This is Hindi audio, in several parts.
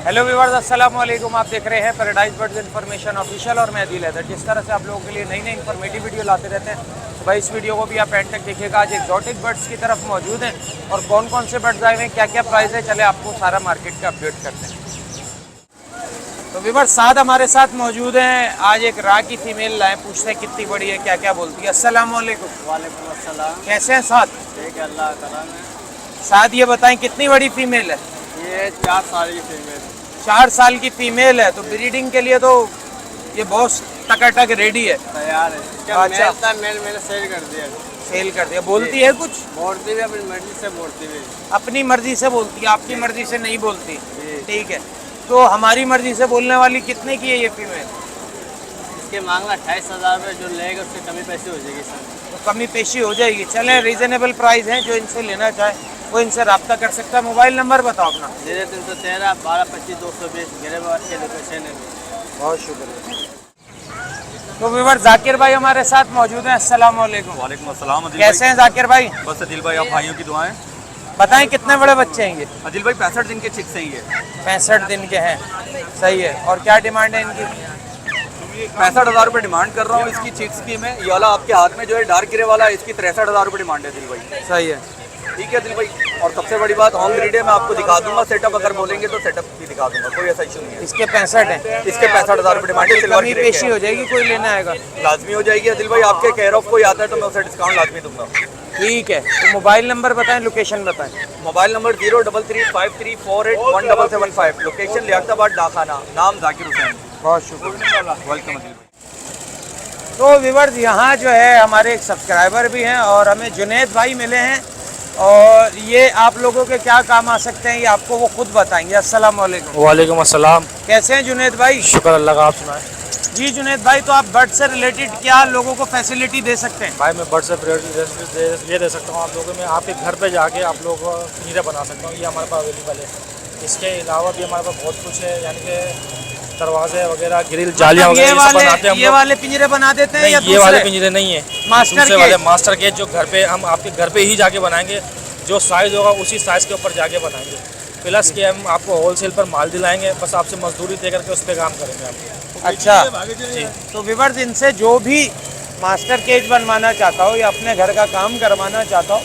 हेलो व्यूअर्स, अस्सलाम वालेकुम। आप देख रहे हैं पैराडाइज बर्ड्स इन्फॉर्मेशन ऑफिशियल और मैं दिल हैदर। जिस तरह से आप लोगों के लिए नई नई इन्फॉर्मेटिव वीडियो लाते रहते हैं, तो भाई इस वीडियो को भी आप एंड तक देखिएगा। आज एक्जॉटिक बर्ड्स की तरफ मौजूद हैं और कौन कौन से बर्ड्स आए हैं, क्या क्या प्राइस है, चले आपको सारा मार्केट का अपडेट करते हैं। तो व्यूअर्स साथ हमारे साथ मौजूद हैं, आज एक रा की फीमेल लाए, पूछते हैं कितनी बड़ी है, क्या क्या बोलती है। अस्सलाम वालेकुम। वालेकुम अस्सलाम। कैसे हैं साथ? ठीक है, अल्लाह का करम है। साथ ये बताएं कितनी बड़ी फीमेल है? ये 4 साल की फीमेल। 4 साल की फीमेल है, तो ब्रीडिंग के लिए तो ये बहुत टकाटक रेडी है, तैयार है। क्या अच्छा। मेल था, मेल मैंने सेल कर दिया। सेल कर दिया। बोलती है कुछ? बोलती भी अपनी मर्जी से बोलती भी। अपनी मर्जी से बोलती है, आपकी मर्जी से नहीं बोलती। जी। ठीक है, तो हमारी मर्जी से बोलने वाली कितने की है ये फीमेल? इसके मांगना 28,000 रुपये, जो लेगा उससे कमी पैसे हो जाएगी सर। तो कमी पेशी हो जाएगी। चलें, रीजनेबल प्राइस है, जो इनसे लेना चाहे वो इनसे रब्ता कर सकता है। मोबाइल नंबर बताओ अपना। 0313 12 25 220 गिरेबाद के लोकेशन है। बहुत शुक्रिया। तो व्यूअर जाकिर भाई हमारे साथ मौजूद हैं। अस्सलाम वालेकुम। वालेकुम अस्सलाम। कैसे हैं जाकिर भाई? बस अदिल भाई, आप भाइयों की दुआएं। बताएं कितने बड़े बच्चे हैं ये? अदिल भाई 65 दिन के चिक्स हैं ये। 65 दिन के हैं, सही है। और क्या डिमांड है इनकी? 65,000 रुपये डिमांड कर रहा हूँ इसकी चिक्स की मैं। ये वाला आपके हाथ में जो है डार्क ग्रे वाला, इसकी 63,000 रुपये डिमांड है दिल भाई। सही है, ठीक है दिल भाई। और सबसे बड़ी बात, होम ब्रीड है, मैं आपको दिखा दूंगा सेटअप। अगर बोलेंगे तो सेटअप भी दिखा दूंगा, कोई ऐसा इशू नहीं है। इसके 65 हैं। इसके 65,000 रुपये डिमांड है। सिल्वर कमी पेशी हो जाएगी, कोई लेना आएगा? लाजमी हो जाएगी दिल भाई। आपके केयर ऑफ कोई आता है तो मैं उसे डिस्काउंट लाजमी दूंगा। ठीक है, तो मोबाइल नंबर बताएं, लोकेशन बताएं। Mobile number 0335348175। लोकेशन लियाकताबाद डाखाना, नाम जाकिर हुसैन। बहुत शुक्रिया। वेलकम अदिल भाई। तो व्यूअर्स यहाँ जो है हमारे एक सब्सक्राइबर भी हैं और हमें जुनैद भाई मिले हैं, और ये आप लोगों के क्या काम आ सकते हैं ये आपको वो खुद बताएंगे। अस्सलाम वालेकुम। वालेकुम अस्सलाम। कैसे हैं जुनैद भाई? शुक्र अल्लाह का, आप सुनाएं। जी जुनैद भाई, तो आप बर्ड से रिलेटेड क्या लोगों को फैसिलिटी दे सकते हैं? भाई मैं बर्ड से ये दे सकता हूँ आप लोगों में, आपके घर पे जाके आप लोग पिंजरे बना सकता हूँ, ये हमारे पास अवेलेबल है। इसके अलावा भी हमारे पास बहुत कुछ है, यानी कि दरवाजे वगैरह, ग्रिल, जालियाँ मतलब वगैरह बनाते हैं हम ये लोग। वाले पिंजरे बना देते हैं या नहीं, ये वाले पिंजरे नहीं है, मास्टर दूसरे वाले केज? मास्टर केज जो घर पे हम आपके घर पे ही जाके बनाएंगे, जो साइज़ होगा उसी साइज़ के ऊपर जाके बनाएंगे। प्लस के हम आपको होलसेल पर माल दिलाएंगे, बस आपसे मजदूरी दे करके उस पर काम करेंगे आप। अच्छा जी। तो व्यूअर्स इनसे जो भी मास्टर केज बनवाना चाहता हो या अपने घर का काम करवाना चाहता हो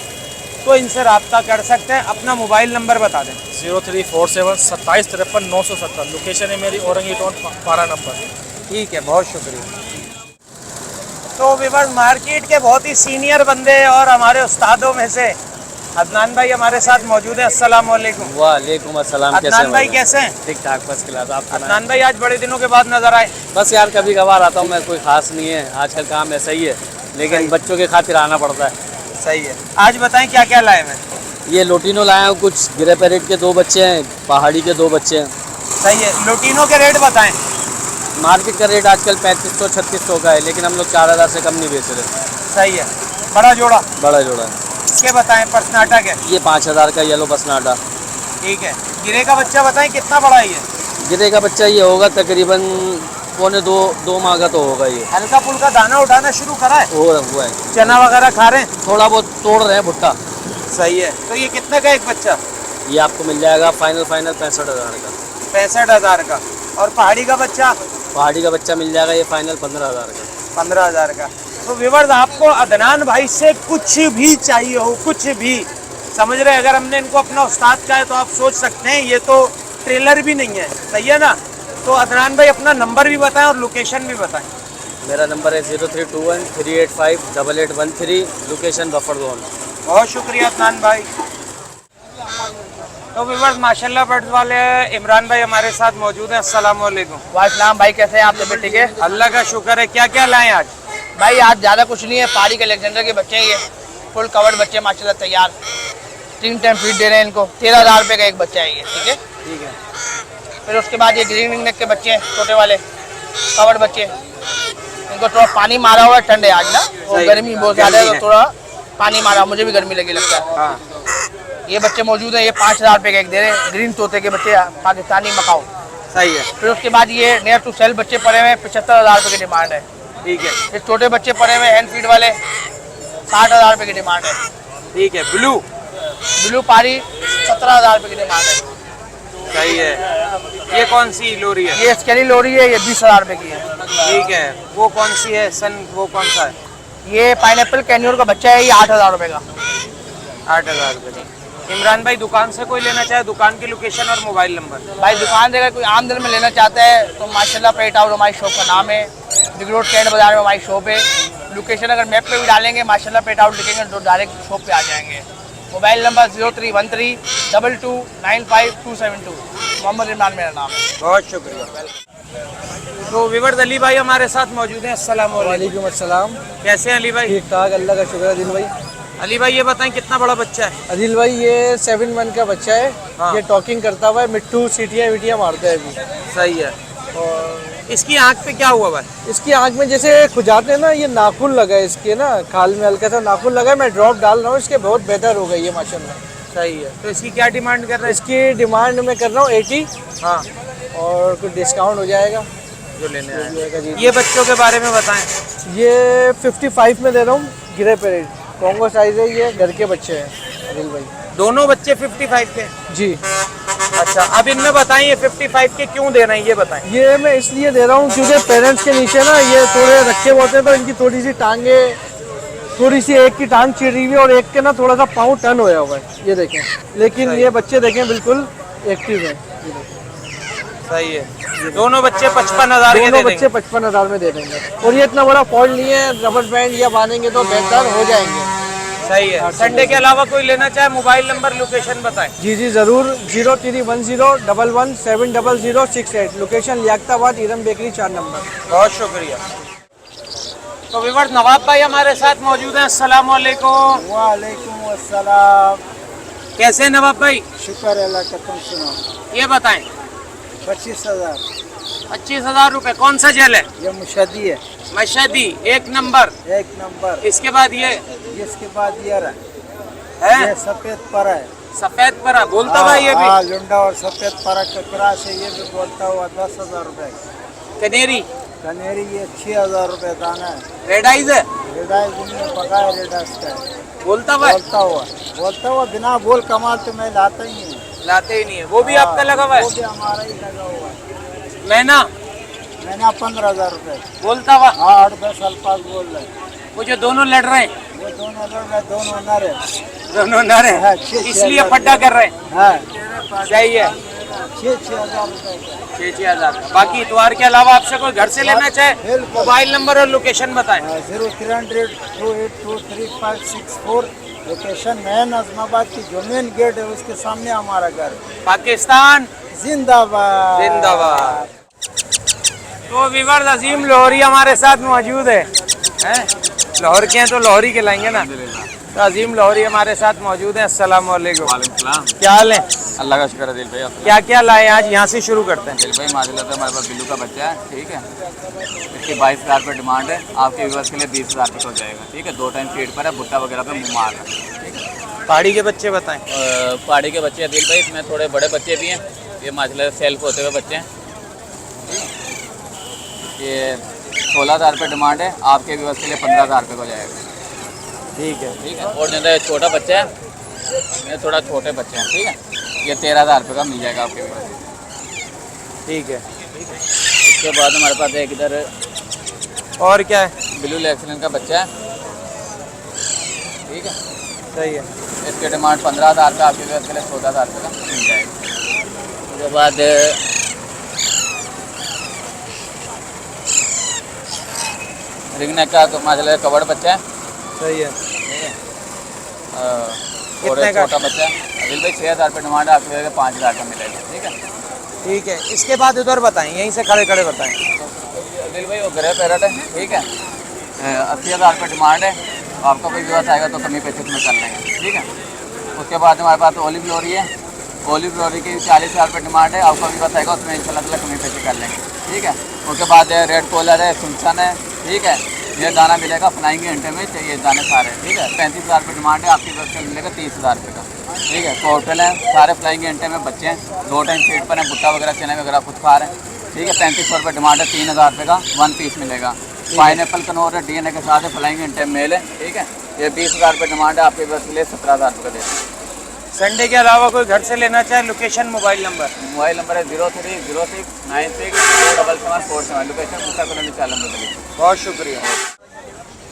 तो इनसे रब्ता कर सकते हैं। अपना मोबाइल नंबर बता दें। 0347 2753 970। लोकेशन है मेरी औरंगी टाउन, 12 नंबर। ठीक है, बहुत शुक्रिया। तो व्यूअर्स मार्केट के बहुत ही सीनियर बंदे और हमारे उस्तादों में से अदनान भाई हमारे साथ मौजूद है। अस्सलाम वालेकुम। वालेकुम अस्सलाम। अदनान भाई कैसे हैं? ठीक ठाक, फर्स्ट क्लास। आप अदनान भाई आज बड़े दिनों के बाद नजर आए। बस यार कभी कभार आता हूँ मैं, कोई खास नहीं है, आजकल काम ऐसा ही है, लेकिन बच्चों के खातिर आना पड़ता है। सही है। आज बताएं क्या क्या लाए मैं? ये लोटिनो लाया हूँ, कुछ गिरे पैरेट के 2 बच्चे हैं, पहाड़ी के 2 बच्चे हैं। सही है। लोटिनो के रेट बताएं। मार्केट का रेट आजकल 3500-3600 का है, लेकिन हम लोग 4000 से कम नहीं बेच रहे। सही है। बड़ा जोड़ा? बड़ा जोड़ा है। इसके बताएं। पर्सनाटा के? ये 5000 का येलो बसनाटा। ठीक है। गिरे का बच्चा बताएं कितना बड़ा है ये? गिरे का बच्चा ये होगा तकरीबन पौने 2 माह का तो होगा ये। हल्का फुल्का दाना उठाना शुरू करा है? हो हुआ है। चना वगैरह खा रहे हैं? थोड़ा बहुत तोड़ रहे हैं भुट्टा। सही है। तो ये कितने का एक बच्चा? ये आपको मिल जाएगा फाइनल 65,000 का। 65,000 का। और पहाड़ी का बच्चा? पहाड़ी का बच्चा मिल जाएगा ये फाइनल 15,000 का। 15,000 का। तो व्यूअर्स आपको अदनान भाई से कुछ भी चाहिए हो, कुछ भी, समझ रहे, अगर हमने इनको अपना उस्ताद कहा है तो आप सोच सकते हैं ये तो ट्रेलर भी नहीं है। सही है ना? तो अदनान भाई अपना नंबर भी बताएं और लोकेशन भी बताएं। मेरा नंबर है 0321 385 8813, लोकेशन बफर जोन। बहुत शुक्रिया अदनान भाई। तो व्यूअर्स माशाल्लाह बर्ड्स वाले इमरान भाई हमारे साथ मौजूद हैं। अस्सलाम वालेकुम। वालेकुम भाई, कैसे हैं आप? तबीयत ठीक है? अल्लाह का शुक्र है। क्या क्या लाएं आज? भाई आज ज़्यादा कुछ नहीं है, पहाड़ी के अलेक्जेंडर के बच्चे हैं ये, फुल कवर्ड बच्चे माशाल्लाह तैयार। 3 टाइम फीड दे रहे हैं इनको। 13,000 रुपये का एक बच्चा है ये। ठीक है, ठीक है। फिर उसके बाद ये ग्रीन रिंग नेक के बच्चे हैं, छोटे वाले कवर्ड बच्चे। इनको थोड़ा पानी मारा हुआ है, ठंड है आज ना, और गर्मी बहुत ज़्यादा है, तो थोड़ा पानी मारा, मुझे भी गर्मी लगी लगता है। हाँ। ये बच्चे मौजूद हैं, ये 5,000 रुपये का एक दे रहे हैं, ग्रीन तोते के बच्चे, पाकिस्तानी मकाऊ। सही है। फिर उसके बाद ये नियर टू सेल बच्चे पड़े हुए हैं, 75,000 रुपये की डिमांड है। ठीक है। ये छोटे बच्चे पड़े हुए हैंड फीड वाले, 60,000 रुपये की डिमांड है। ठीक है। ब्लू ब्लू पारी 17,000 रुपये की डिमांड है। सही है। ये कौन सी लोरी है? ये स्केली लोरी है, ये 20,000 रुपए की है। ठीक है। वो कौन सी है सन, वो कौन सा है? ये पाइनएप्पल कैन्योर का बच्चा है, ये 8,000 रुपए का। 8,000 रुपये की। इमरान भाई दुकान से कोई लेना चाहे, दुकान की लोकेशन और मोबाइल नंबर। भाई दुकान से अगर कोई आम दिल में लेना चाहता है तो माशाल्लाह पेट आउट हमारी शॉप का नाम है। बिग रोड कैंट बाजार में हमारी शॉप है। लोकेशन अगर मैप पे भी डालेंगे माशाल्लाह पेट आउट लिखेंगे तो डायरेक्ट शॉप पे आ जाएंगे। Mobile number 0313229572। मोहम्मद इमरान मेरा नाम है। बहुत शुक्रिया। तो विवर्स अली भाई हमारे साथ मौजूद हैं। अस्सलाम वालेकुम। वालेकुम अस्सलाम। कैसे हैं अली भाई? ठीक ठाक, अल्लाह का शुक्र है। अदिल भाई, अली भाई ये बताएं कितना बड़ा बच्चा है? अदिल भाई ये 7 मंथ का बच्चा है। हाँ। ये टॉकिंग करता हुआ है, मिट्टू सीटियाँ विटियाँ मारता है अभी। सही है। और इसकी आंख पे क्या हुआ भाई? इसकी आंख में जैसे खुजाते हैं ना, ये नाखून लगा है इसके ना, खाल में हल्का सा नाखून लगा है। मैं ड्रॉप डाल रहा हूँ इसके, बहुत बेहतर हो गई है माशाल्लाह। सही है। तो इसकी क्या डिमांड कर रहे हैं? इसकी डिमांड मैं कर रहा हूँ 80, हाँ और कुछ डिस्काउंट हो जाएगा। जो लेने आए। जी। ये बच्चों के बारे में बताएं। ये 55 में दे रहा हूँ, गिरे पेरेड कॉन्गो साइज है। ये घर के बच्चे हैं अदिल भाई। दोनों बच्चे 55 के? जी। अच्छा, अब इनमें बताएं ये 55 के क्यों दे रहे हैं, ये बताएं। ये मैं इसलिए दे रहा हूँ क्योंकि पेरेंट्स के नीचे ना ये थोड़े रखे होते हैं, तो इनकी थोड़ी सी टांगे, थोड़ी सी एक की टांग चिरी हुई और एक के ना थोड़ा सा पाँव टर्न होया हुआ है, ये देखें। लेकिन ये बच्चे देखें बिल्कुल एक्टिव है। सही है। दोनों बच्चे 55,000 के दोनों दे बच्चे 55,000 में दे देंगे। और ये इतना बड़ा फॉल्ट नहीं है, रबर बैंड या बांधेंगे तो बेहतर हो जाएंगे। सही है। संडे के अलावा कोई लेना चाहे, मोबाइल नंबर लोकेशन बताएं। जी ज़रूर। 031011700068। Location Liaquatabad Iram bakery 4 number. बहुत शुक्रिया। तो विवर्स नवाब भाई हमारे साथ मौजूद हैं। अस्सलाम वालेकुम। वालेकुम अस्सलाम। कैसे हैं नवाब भाई? शुक्र अल्लाह का, तुम सुनो। ये बताएं। 25,000। 25,000 रुपए। कौन सा जेल है? ये मुशद्दी है, मशहदी 1 नंबर। 1 नंबर। इसके बाद ये इसके बाद ये रहा, है ये सफेद परा है। सफेद परा। बोलता भाई ये भी? हाँ, लुंडा और सफेद परा का क्रॉस है। ये भी बोलता हुआ 10,000 रुपए। कनेरी कनेरी ये 6,000 रुपए दाना है। रेड आइज है। रेडाइज में पका है, रेडाइज का है। बोलता भाई? बोलता हुआ बिना बोल कमाल तो मैं लाता ही नहीं। लाते ही नहीं है। वो भी आपका लगा हुआ वो है? भी हमारा ही लगा हुआ है। मैना? मैंने 15,000 रुपए। बोलता हुआ? हाँ, 8-10 अल्फाज बोल रहे हैं। वो जो दोनों लड़ रहे हैं, वो दोनों लोग हैं, दोनों नर है। दोनों नर हाँ, हैं, 6,000 इसलिए फड्डा कर रहे हैं। हाँ, सही है। 6,000 रुपए का। 6,000। बाकी इतवार के अलावा आपसे कोई घर से लेना चाहे, मोबाइल नंबर और लोकेशन बताएं। 030028236564। लोकेशन मैन अजमाबाद की जो मेन गेट है उसके सामने हमारा घर। पाकिस्तान जिंदाबाद जिंदाबाद। तो विवर्स अजीम लोहरी हमारे साथ मौजूद है। हैं? लाहौर के हैं तो लाहौरी के लाएंगे ना। तो अजीम लाहौरी हमारे साथ मौजूद है। अस्सलाम वालेकुम। क्या हाल है? अल्लाह का शुक्र है दिल भाई। क्या क्या लाए आज? यहाँ से शुरू करते हैं। दिल भाई माशाल्लाह तो हमारे पास बिल्लू का बच्चा है, ठीक है। इसकी 22,000 रुपये डिमांड है। आपके व्यूअर्स के लिए 20,000 रुपये हो जाएगा, ठीक है। 2 टाइम फीड पर है, भुट्टा वगैरह पे मुँह मार है, ठीक है। पहाड़ी के बच्चे बताएं। पहाड़ी के बच्चे हैं दिल भाई, इसमें थोड़े बड़े बच्चे भी हैं। ये माशाल्लाह सेल्फ होते हुए बच्चे हैं। ये 16,000 रुपये डिमांड है। आपके व्यूअर्स के लिए 15,000 रुपये हो जाएगा, ठीक है। ठीक है। और जो छोटा बच्चा है, ये थोड़ा छोटे बच्चे हैं, ठीक है। ये 13,000 रुपये का मिल जाएगा आपके व्यूअर्स, ठीक है। इसके बाद हमारे पास एक इधर और क्या है? ब्लू एक्सीलेंट का बच्चा है, ठीक है। सही है। इसकी डिमांड 15,000 का, आपके व्यूअर्स के लिए 14,000 रुपये का मिल जाएगा। उसके बाद रिंग नेक का माशाल्लाह कवर्ड बच्चा है, सही है। और कितने एक का? छोटा बच्चा है। अदिल भाई 6,000 रुपये डिमांड है, आपके वजह 5,000 का मिलेगा, ठीक है। ठीक है। इसके बाद उधर बताएं, यहीं से खड़े खड़े बताएं। अदिल भाई वो ग्रे पैरट है, ठीक है। 80,000 रुपये डिमांड है। आपका कोई विवाद आएगा तो कमी पैसे में कर लेंगे, ठीक है। उसके बाद हमारे पास ओलिव लोरी है। ओलिव लोरी की 40,000 रुपये डिमांड है। आपका विवाद आएगा उसमें इंशाल्लाह कमी पैसे कर लेंगे, ठीक है। उसके बाद रेड कॉलर है, सुनसन है, ठीक है। ये दाना मिलेगा फ्लाइंग घंटे में, चाहिए दाने सारे, ठीक है। 35,000 रुपये डिमांड है। आपकी व्यवस्था मिलेगा 30,000 रुपये का, ठीक है। टोटल है सारे फ्लाइंग घंटे में बच्चे हैं। 2 टाइम फीड पर हैं, भुट्टा वगैरह चने वगैरह खुद खा रहे हैं, ठीक है। 3500 रुपये डिमांड है। 3,000 रुपये का 1 पीस मिलेगा। पाइनएप्पल कनौर है, DNA के साथ है, फ्लाइंग घंटे मेल है, ठीक है। ये 20,000 रुपये डिमांड है। आपके व्यवस्था के लिए 17,000 रुपये देते हैं। संडे के अलावा कोई घर से लेना चाहे, location mobile number? Mobile number है 03069674 लोकेशन मुक्ता कॉलोनी 4 नंबर गली। बहुत शुक्रिया।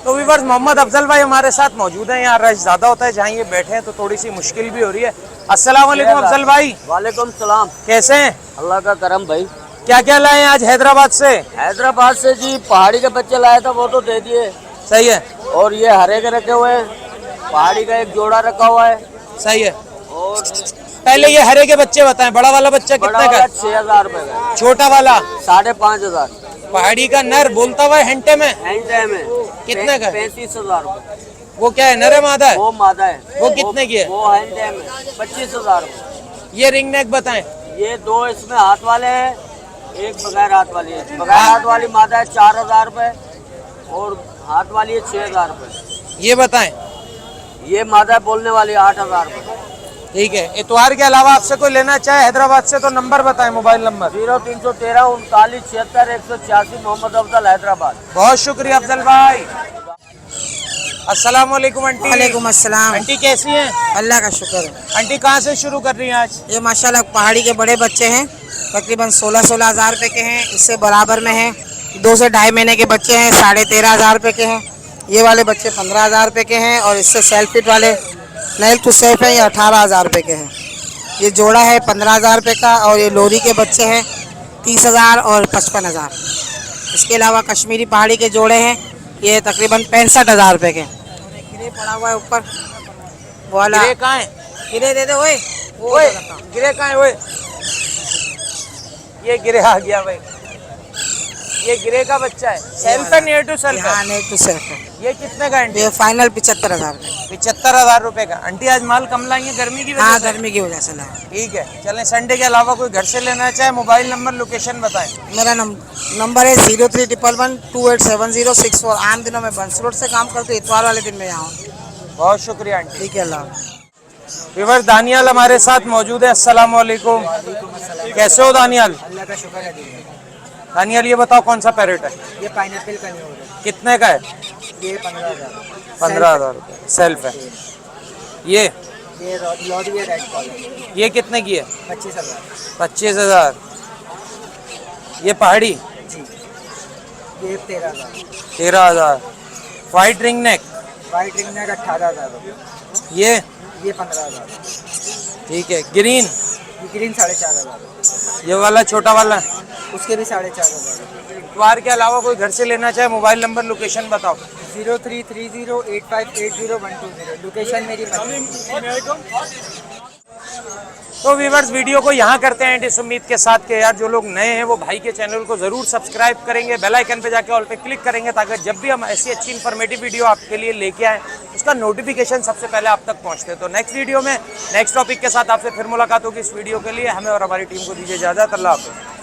तो व्यूअर्स, मोहम्मद अफजल भाई हमारे साथ मौजूद हैं। यहाँ रश ज़्यादा होता है, जहाँ ये बैठे हैं तो थोड़ी सी मुश्किल भी हो रही है। अस्सलाम वालेकुम अफजल भाई। वालेकुम सलाम। कैसे हैं? अल्लाह का करम भाई। क्या क्या लाए हैं आज हैदराबाद से? हैदराबाद से जी पहाड़ी के बच्चे लाया था, वो तो दे दिए। सही है, और ये हरे के रखे हुए हैं, पहाड़ी का एक जोड़ा रखा हुआ है। सही है। और पहले ये हरे के बच्चे बताएं, बड़ा वाला बच्चा बड़ा कितने का वाला है? 6000 रुपए का है। छोटा वाला 5500। पहाड़ी का नर बोलता हुआ है घंटे में, में कितने का है? 35,000 रुपए। वो क्या है, नर है मादा है? वो मादा है। वो कितने की है? वो हैंडे में 25,000 रुपए। ये रिंग नेक बताएं। ये दो इसमें हाथ वाले हैं, एक बगैर हाथ वाली है। बगैर हाथ वाली मादा है 4000 रुपए और हाथ वाली है 6000 रुपए। ये बताएं। ये मादा है बोलने वाली 8000 रुपए। ठीक है। इतवार के अलावा आपसे कोई लेना चाहे हैदराबाद से तो नंबर बताएं, मोबाइल नंबर। 0313 39 76 186 मोहम्मद अफजल हैदराबाद। बहुत शुक्रिया अफजल भाई। अस्सलाम वालेकुम आंटी। वालेकुम अस्सलाम। आंटी कैसी हैं? अल्लाह का शुक्र है। आंटी कहाँ से शुरू कर रही हैं आज? ये माशाल्लाह पहाड़ी के बड़े बच्चे हैं, तकरीबन 16-16 हज़ार रुपये के हैं। इससे बराबर में हैं 2 से ढाई महीने के बच्चे हैं, 13,500 रुपये के हैं। ये वाले बच्चे 15,000 रुपये के हैं। और इससे सेल्फ फिट वाले नेल टू सेफ हैं, ये 18,000 रुपये के हैं। ये जोड़ा है 15,000 रुपये का। और ये लोरी के बच्चे हैं 30,000 और 55,000। इसके अलावा कश्मीरी पहाड़ी के जोड़े हैं, ये तकरीबन 65,000 रुपये के। गिरे पड़ा हुआ है ऊपर वाला। गिरे कहाँ है? गिरे दे दे ओए। ओए गिरे कहाँ है? ओए ये गिरे आ गया भाई। ये गिरे का बच्चा है, सेल्फ है, नियर टू सेल्फ हाँ, है? नेट टू सेल्फ है। ये कितने का आंटी? ये फाइनल 75,000 रुपये। 75,000 रुपए का। आंटी आज माल कम लाएंगे गर्मी की वजह हाँ, से? गर्मी की वजह से लाया। ठीक है, चलें। संडे के अलावा कोई घर से लेना चाहे, मोबाइल नंबर लोकेशन बताएं। मेरा नंबर है 0311287064। आम दिनों में बंस रोड से काम करते, इतवार वाले दिन में यहाँ हूँ। बहुत शुक्रिया आंटी। ठीक है, अल्लाह। व्यूअर्स, दानियाल हमारे साथ मौजूद है। अस्सलाम वालेकुम। कैसे हो दानियाल? अल्लाह का शुक्र है। दानियाल ये बताओ कौन सा पैरेट है? ये पाइनएप्पल का नहीं हो रहा कितने का है? ये 15,000। 15,000 रुपये सेल्फ है। ये लॉरी है रेड कॉलर, ये कितने की है? 25,000। 25,000। ये पहाड़ी जी, ये 13,000। 13,000। White ring neck white ring neck 18,000 रुपये। ये 15,000। ठीक है। ग्रीन ये ग्रीन 4,500। ये वाला छोटा वाला उसके भी 4,500। इतवार के अलावा कोई घर से लेना चाहे, मोबाइल नंबर लोकेशन बताओ। 033085801220। लोकेशन मेरी तो व्यूअर्स, वीडियो को यहाँ करते हैं इस उम्मीद के साथ कि यार जो लोग नए हैं वो भाई के चैनल को ज़रूर सब्सक्राइब करेंगे, बेल आइकन पे जाके ऑल पे क्लिक करेंगे, ताकि जब भी हम ऐसी अच्छी इन्फॉर्मेटिव वीडियो आपके लिए लेके आएँ उसका नोटिफिकेशन सबसे पहले आप तक पहुँचते। तो नेक्स्ट वीडियो में नेक्स्ट टॉपिक के साथ आपसे फिर मुलाकात होगी। इस वीडियो के लिए हमें और हमारी टीम को दीजिए इजाज़त। अल्लाह हाफ़िज़।